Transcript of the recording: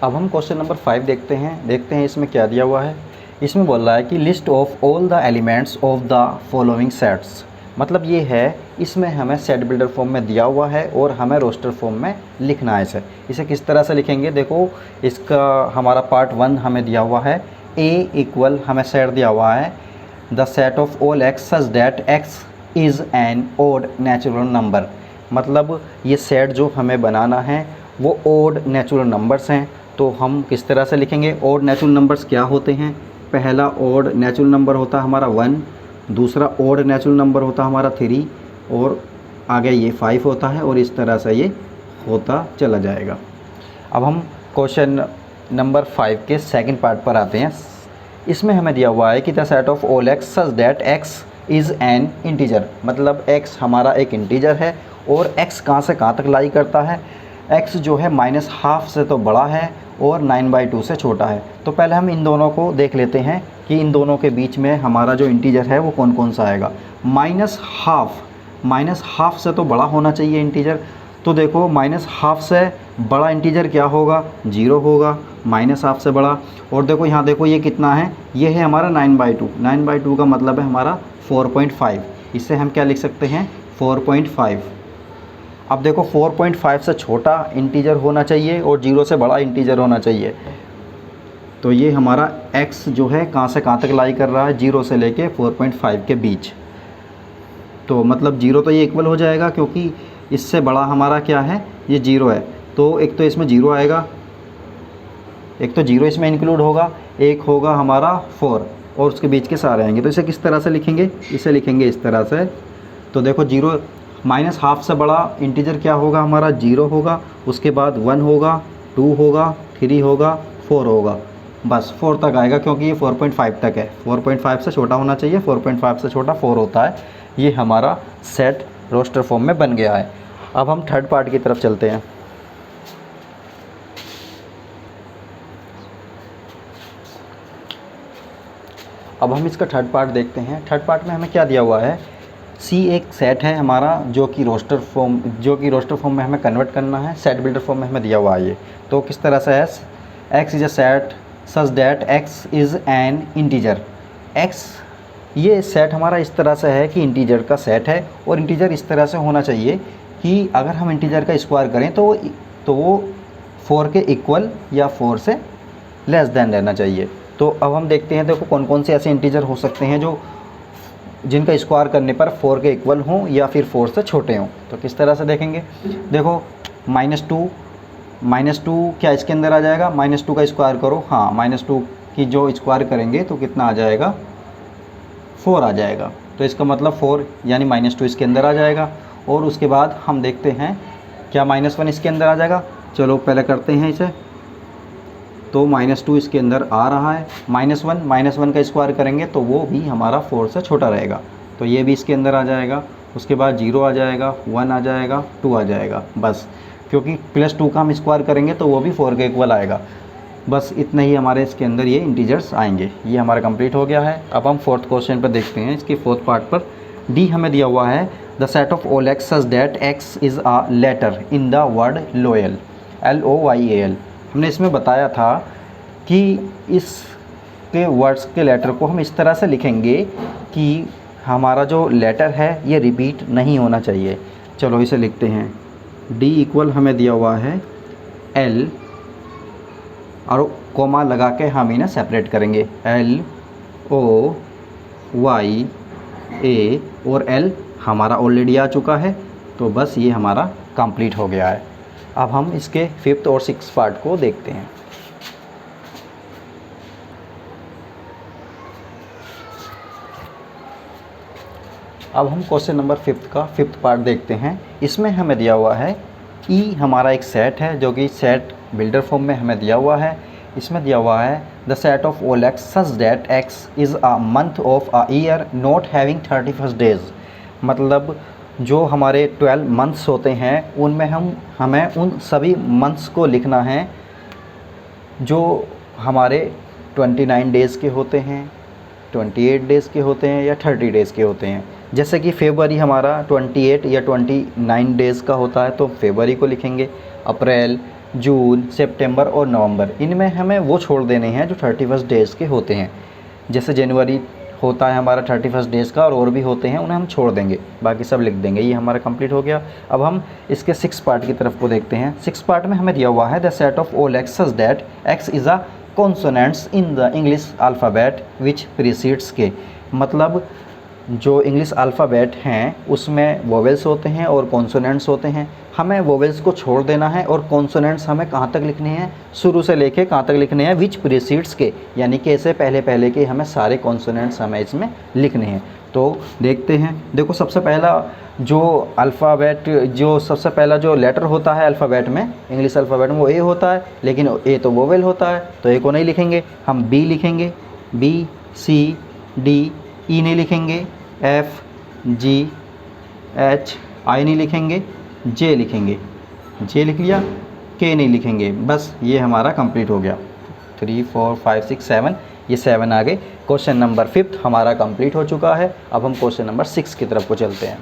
अब हम question number 5 देखते हैं इसमें क्या दिया हुआ है। इसमें बोल रहा है कि list of all the elements of the following sets. मतलब ये है, इसमें हमें सेट बिल्डर फॉर्म में दिया हुआ है और हमें रोस्टर फॉर्म में लिखना है इसे किस तरह से लिखेंगे। देखो, इसका हमारा पार्ट 1 हमें दिया हुआ है, ए इक्वल हमें सेट दिया हुआ है the set of all x such that x is an odd natural number. मतलब ये सेट जो हमें बनाना है वो ओड नेचुरल नंबर्स हैं। तो हम किस तरह से लिखेंगे। ओड नेचुरल नंबर्स क्या होते हैं। पहला ओड नेचुरल नंबर होता है हमारा 1, दूसरा ओड नेचुरल नंबर होता है हमारा 3 और आगे ये 5 होता है और इस तरह से ये होता चला जाएगा। अब हम क्वेश्चन नंबर 5 के सेकंड पार्ट पर आते हैं। इसमें हमें दिया हुआ है कि the set of all x such that x is N integer. मतलब x हमारा एक इंटीजर है और x कहाँ से कहाँ तक लाई करता है। x जो है -½ से तो बड़ा है और 9/2 से छोटा है। तो पहले हम इन दोनों को देख लेते हैं कि इन दोनों के बीच में हमारा जो इंटीजर है वो कौन कौन सा आएगा। -½ से तो बड़ा होना चाहिए इंटीजर। तो देखो, -½ से बड़ा इंटीजर क्या होगा, 0 होगा। -½ से बड़ा, और देखो यहाँ देखो ये कितना है, ये है हमारा 9/2। 9/2 का मतलब है हमारा 4.5। इससे हम क्या लिख सकते हैं, 4.5। अब देखो 4.5 से छोटा इंटीजर होना चाहिए और 0 से बड़ा इंटीजर होना चाहिए। तो ये हमारा x जो है कहाँ से कहाँ तक लाई कर रहा है, 0 से लेके 4.5 के बीच। तो मतलब 0 तो ये इक्वल हो जाएगा क्योंकि इससे बड़ा हमारा क्या है, ये 0 है। तो एक तो इसमें 0 आएगा, एक तो 0 इसमें इंक्लूड होगा, एक होगा हमारा 4 और उसके बीच के सारे आएंगे। तो इसे किस तरह से लिखेंगे, इसे लिखेंगे इस तरह से। तो देखो 0 -½ से बड़ा इंटीजर क्या होगा हमारा, 0 होगा, उसके बाद 1 होगा, 2 होगा, 3 होगा, 4 होगा, बस 4 तक आएगा क्योंकि ये 4.5 तक है। 4.5 से छोटा होना चाहिए, 4.5 से छोटा 4 होता है। ये हमारा सेट रोस्टर फॉर्म में बन गया है। अब हम थर्ड पार्ट की तरफ चलते हैं। अब हम इसका थर्ड पार्ट देखते हैं। थर्ड पार्ट में हमें क्या दिया हुआ है, C एक सेट है हमारा जो कि रोस्टर फॉर्म में हमें कन्वर्ट करना है। सेट बिल्डर फॉर्म में हमें दिया हुआ है ये। तो किस तरह से है, x is a set such that x is an integer. x ये सेट हमारा इस तरह से है कि इंटीजर का सेट है और इंटीजर इस तरह से होना चाहिए कि अगर हम इंटीजर का स्क्वायर करें तो वो 4 के इक्वल या 4 से लेस देन रहना चाहिए। तो अब हम देखते हैं, देखो कौन कौन से ऐसे इंटीजर हो सकते हैं जो जिनका स्क्वायर करने पर 4 के इक्वल हों या फिर 4 से छोटे हों। तो किस तरह से देखेंगे, देखो -2 क्या इसके अंदर आ जाएगा, -2 का स्क्वायर करो, हाँ -2 की जो स्क्वायर करेंगे तो कितना आ जाएगा, 4 आ जाएगा। तो इसका मतलब 4 यानी -2 इसके अंदर आ जाएगा। और उसके बाद हम देखते हैं क्या -1 इसके अंदर आ जाएगा। चलो पहले करते हैं इसे। तो -2 इसके अंदर आ रहा है, -1 का स्क्वायर करेंगे तो वो भी हमारा 4 से छोटा रहेगा। तो ये भी इसके अंदर आ जाएगा। उसके बाद 0 आ जाएगा, 1 आ जाएगा, 2 आ जाएगा, बस क्योंकि +2 का हम स्क्वायर करेंगे तो वो भी 4 के इक्वल आएगा। बस इतने ही हमारे इसके अंदर ये इंटीजर्स आएंगे। ये हमारा कंप्लीट हो गया है। अब हम फोर्थ क्वेश्चन पर देखते हैं। इसके फोर्थ पार्ट पर डी हमें दिया हुआ है the set of all x such that x is a letter in the word loyal, LOYAL। हमने इसमें बताया था कि इसके वर्ड्स के लेटर को हम इस तरह से लिखेंगे कि हमारा जो लेटर है ये रिपीट नहीं होना चाहिए। चलो इसे लिखते हैं। डी इक्वल हमें दिया हुआ है L और कोमा लगा के हम इन्हें सेपरेट करेंगे, LOYA और L हमारा ऑलरेडी आ चुका है। तो बस ये हमारा कंप्लीट हो गया है। अब हम इसके 5th और 6th पार्ट को देखते हैं। अब हम क्वेश्चन नंबर 5 का 5th पार्ट देखते हैं। इसमें हमें दिया हुआ है E हमारा एक सेट है जो कि सेट बिल्डर फॉर्म में हमें दिया हुआ है। इसमें दिया हुआ है the set of all x such that x is a month of a year not having 31 days. मतलब जो हमारे 12 मंथ्स होते हैं उनमें हमें उन सभी मंथ्स को लिखना है जो हमारे 29 डेज़ के होते हैं, 28 डेज़ के होते हैं या 30 डेज़ के होते हैं। जैसे कि फरवरी हमारा 28 या 29 डेज़ का होता है तो फरवरी को लिखेंगे, अप्रैल जून, सितंबर और नवंबर, इनमें हमें वो छोड़ देने हैं जो 31 डेज़ के होते हैं। जैसे जनवरी होता है हमारा 31 डेज़ का, और भी होते हैं, उन्हें हम छोड़ देंगे, बाकी सब लिख देंगे। ये हमारा कंप्लीट हो गया। अब हम इसके 6 पार्ट की तरफ को देखते हैं। 6 पार्ट में हमें दिया हुआ है the set of all x such that x is a consonants in the English alphabet which precedes के, मतलब जो इंग्लिश अल्फ़ाबेट हैं उसमें वोवेल्स होते हैं और कॉन्सोनेंट्स होते हैं। हमें वोवेल्स को छोड़ देना है और कॉन्सोनेंट्स हमें कहाँ तक लिखने हैं, शुरू से लेके कहाँ तक लिखने हैं, विच प्रीसीड्स के, यानी कि इससे पहले पहले के हमें सारे कॉन्सोनेंट्स हमें इसमें लिखने हैं। तो देखते हैं। देखो सबसे पहला जो अल्फ़ाबेट, जो सबसे पहला जो लेटर होता है अल्फ़ाबेट में, इंग्लिश अल्फ़ाबेट में, वो ए होता है, लेकिन ए तो वोवेल होता है, तो ए को नहीं लिखेंगे, हम बी लिखेंगे, बी, सी, डी, ई नहीं लिखेंगे, एफ, जी, एच, आई नहीं लिखेंगे, जे लिखेंगे, जे लिख लिया, के नहीं लिखेंगे। बस ये हमारा कंप्लीट हो गया। 3, 4, 5, 6, 7, ये 7 आ गए। क्वेश्चन नंबर 5 हमारा कंप्लीट हो चुका है। अब हम क्वेश्चन नंबर 6 की तरफ को चलते हैं।